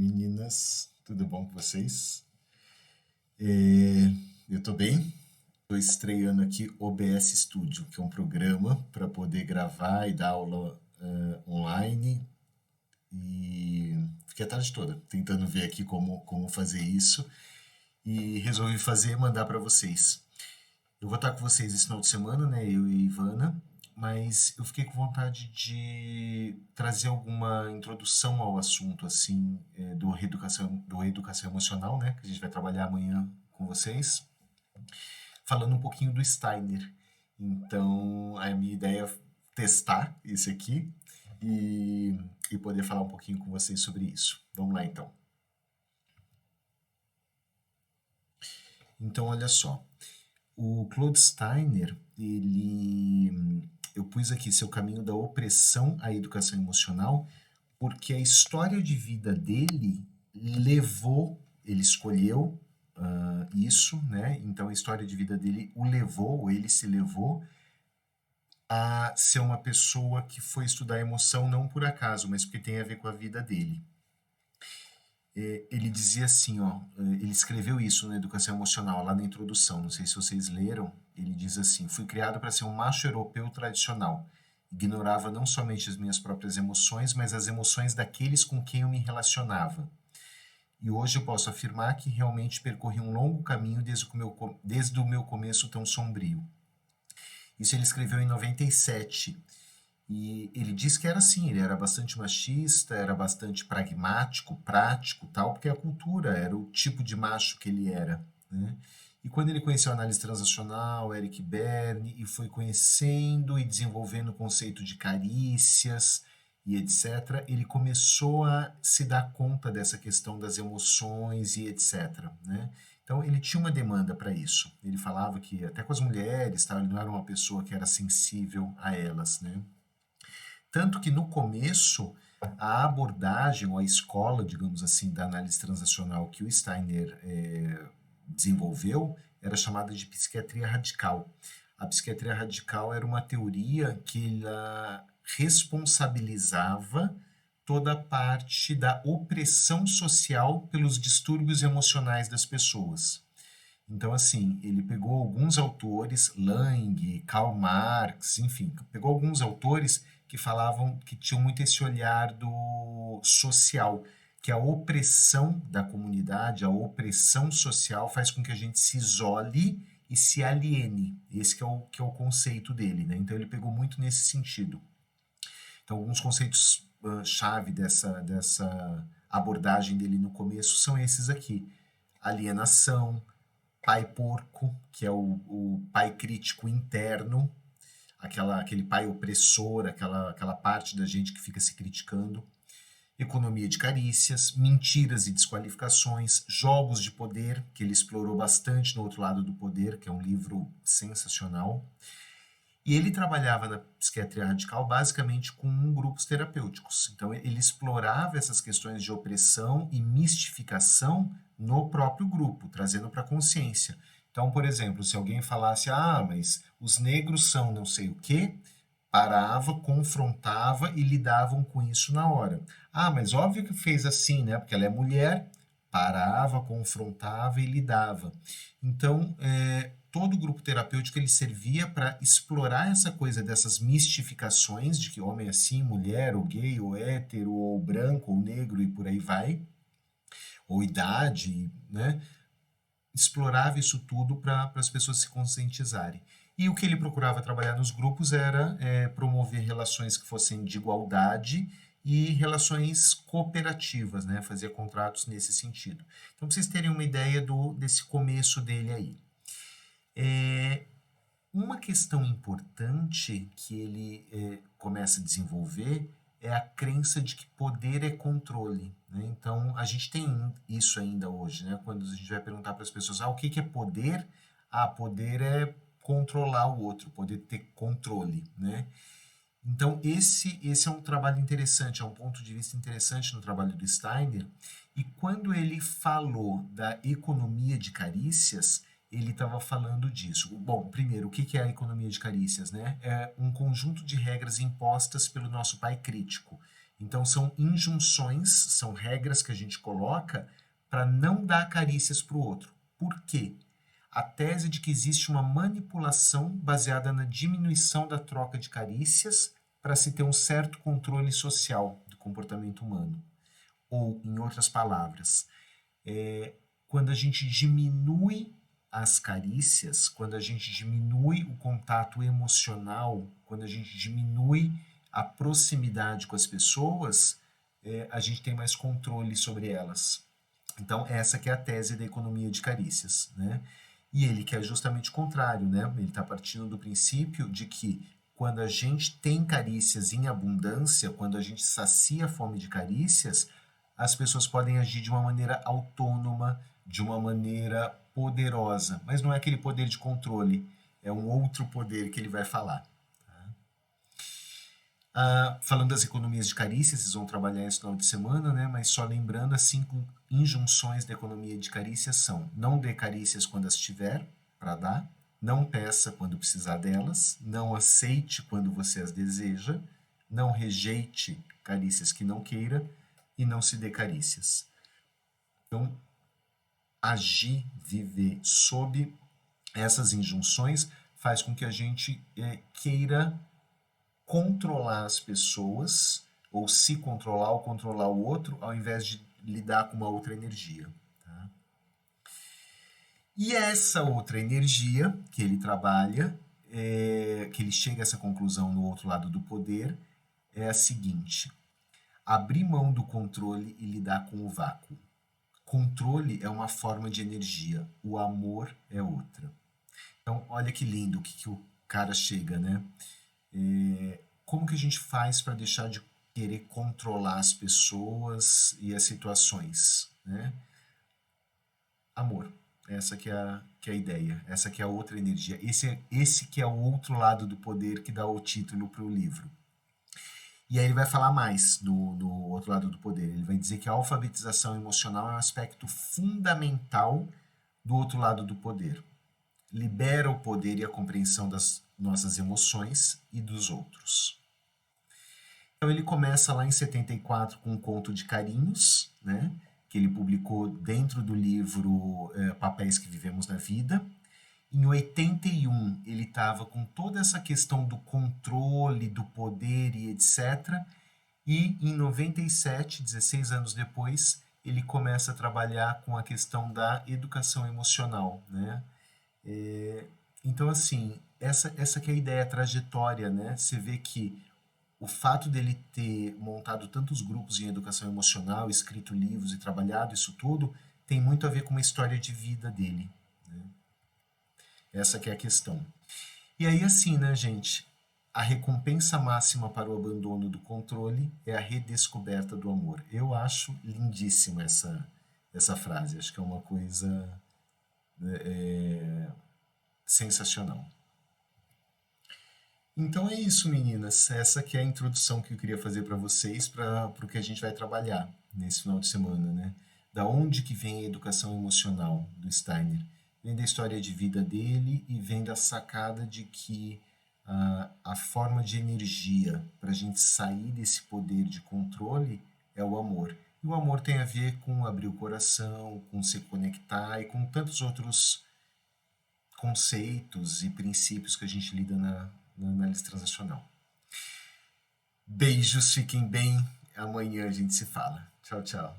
meninas, tudo bom com vocês? Eu tô bem, tô estreando aqui OBS Studio, que é um programa para poder gravar e dar aula online. E fiquei a tarde toda tentando ver aqui como fazer isso e resolvi fazer e mandar para vocês. Eu vou estar com vocês esse final de semana, né? Eu e a Ivana, mas eu fiquei com vontade de trazer alguma introdução ao assunto, assim, do reeducação emocional, né? Que a gente vai trabalhar amanhã com vocês, falando um pouquinho do Steiner. Então, a minha ideia é testar esse aqui e, e poder falar um pouquinho com vocês sobre isso. Vamos lá, então. Então, olha só. O Claude Steiner, eu pus aqui seu caminho da opressão à educação emocional, porque a história de vida dele ele escolheu isso, né? Então a história de vida dele o levou, ou ele se levou a ser uma pessoa que foi estudar emoção não por acaso, mas porque tem a ver com a vida dele. Ele dizia assim, ó, ele escreveu isso na Educação Emocional, lá na introdução, não sei se vocês leram, ele diz assim: fui criado para ser um macho europeu tradicional. Ignorava não somente as minhas próprias emoções, mas as emoções daqueles com quem eu me relacionava. E hoje eu posso afirmar que realmente percorri um longo caminho desde o meu começo tão sombrio. Isso ele escreveu em 97. E ele diz que era assim, ele era bastante machista, era bastante pragmático, prático, tal, porque a cultura era o tipo de macho que ele era, né? E quando ele conheceu a análise transacional, Eric Berne, e foi conhecendo e desenvolvendo o conceito de carícias e etc., ele começou a se dar conta dessa questão das emoções e etc., né? Então ele tinha uma demanda para isso. Ele falava que até com as mulheres, tal, ele não era uma pessoa que era sensível a elas, né? Tanto que no começo, a abordagem ou a escola, digamos assim, da análise transacional que o Steiner desenvolveu era chamada de psiquiatria radical. A psiquiatria radical era uma teoria que ela responsabilizava toda a parte da opressão social pelos distúrbios emocionais das pessoas. Então, assim, ele pegou alguns autores, Lang, Karl Marx, enfim, pegou alguns autores que falavam que tinham muito esse olhar do social, que a opressão da comunidade, a opressão social faz com que a gente se isole e se aliene. Esse que é o conceito dele, né? Então ele pegou muito nesse sentido. Então, alguns conceitos chave dessa abordagem dele no começo são esses aqui: alienação, pai porco, que é o pai crítico interno, aquele pai opressor, aquela parte da gente que fica se criticando, economia de carícias, mentiras e desqualificações, jogos de poder, que ele explorou bastante no Outro Lado do Poder, que é um livro sensacional. E ele trabalhava na psiquiatria radical basicamente com grupos terapêuticos. Então ele explorava essas questões de opressão e mistificação no próprio grupo, trazendo para a consciência. Então, por exemplo, se alguém falasse, mas os negros são não sei o quê, parava, confrontava e lidavam com isso na hora. Mas óbvio que fez assim, né? Porque ela é mulher, parava, confrontava e lidava. Então, todo o grupo terapêutico ele servia para explorar essa coisa dessas mistificações de que homem é assim, mulher, ou gay, ou hétero, ou branco, ou negro e por aí vai, ou idade, né? Explorava isso tudo para as pessoas se conscientizarem. E o que ele procurava trabalhar nos grupos era promover relações que fossem de igualdade e relações cooperativas, né? Fazia contratos nesse sentido. Então, para vocês terem uma ideia desse começo dele aí. Uma questão importante que ele começa a desenvolver é a crença de que poder é controle, né? Então, a gente tem isso ainda hoje, né? Quando a gente vai perguntar para as pessoas, o que é poder? Poder é controlar o outro, poder ter controle, né? Então, esse é um trabalho interessante, é um ponto de vista interessante no trabalho do Steiner. E quando ele falou da economia de carícias, ele estava falando disso. Bom, primeiro, o que é a economia de carícias, né? É um conjunto de regras impostas pelo nosso pai crítico. Então, são injunções, são regras que a gente coloca para não dar carícias para o outro. Por quê? A tese de que existe uma manipulação baseada na diminuição da troca de carícias para se ter um certo controle social do comportamento humano. Ou, em outras palavras, quando a gente diminui as carícias, quando a gente diminui o contato emocional, quando a gente diminui a proximidade com as pessoas, a gente tem mais controle sobre elas. Então, essa que é a tese da economia de carícias, né? E ele quer justamente o contrário, né? Ele está partindo do princípio de que quando a gente tem carícias em abundância, quando a gente sacia a fome de carícias, as pessoas podem agir de uma maneira autônoma, de uma maneira poderosa. Mas não é aquele poder de controle, é um outro poder que ele vai falar. Falando das economias de carícias, vocês vão trabalhar esse final de semana, né? Mas só lembrando, as 5 injunções da economia de carícias são: não dê carícias quando as tiver para dar, não peça quando precisar delas, não aceite quando você as deseja, não rejeite carícias que não queira e não se dê carícias. Então, agir, viver sob essas injunções faz com que a gente queira controlar as pessoas, ou se controlar ou controlar o outro, ao invés de lidar com uma outra energia. Tá? E essa outra energia que ele trabalha, que ele chega a essa conclusão no outro lado do poder, é a seguinte: abrir mão do controle e lidar com o vácuo. Controle é uma forma de energia, o amor é outra. Então, olha que lindo o que o cara chega, né? Como que a gente faz para deixar de querer controlar as pessoas e as situações, né? Amor. Essa que é a ideia, essa que é a outra energia. Esse que é o outro lado do poder que dá o título para o livro. E aí ele vai falar mais do outro lado do poder. Ele vai dizer que a alfabetização emocional é um aspecto fundamental do outro lado do poder. Libera o poder e a compreensão das nossas emoções e dos outros. Então ele começa lá em 74 com um conto de carinhos, né, que ele publicou dentro do livro Papéis que Vivemos na Vida. Em 81 ele estava com toda essa questão do controle, do poder e etc. E em 97, 16 anos depois, ele começa a trabalhar com a questão da educação emocional, né? Então, assim, essa que é a ideia, a trajetória, né? Você vê que o fato dele ter montado tantos grupos em educação emocional, escrito livros e trabalhado isso tudo, tem muito a ver com uma história de vida dele, né? Essa que é a questão. E aí, assim, né, gente? A recompensa máxima para o abandono do controle é a redescoberta do amor. Eu acho lindíssima essa frase. Acho que é uma coisa sensacional. Então é isso, meninas. Essa que é a introdução que eu queria fazer para vocês, para o que a gente vai trabalhar nesse final de semana, né? Da onde que vem a educação emocional do Steiner? Vem da história de vida dele e vem da sacada de que a forma de energia para a gente sair desse poder de controle é o amor. E o amor tem a ver com abrir o coração, com se conectar e com tantos outros conceitos e princípios que a gente lida na análise transacional. Beijos, fiquem bem. Amanhã a gente se fala. Tchau, tchau.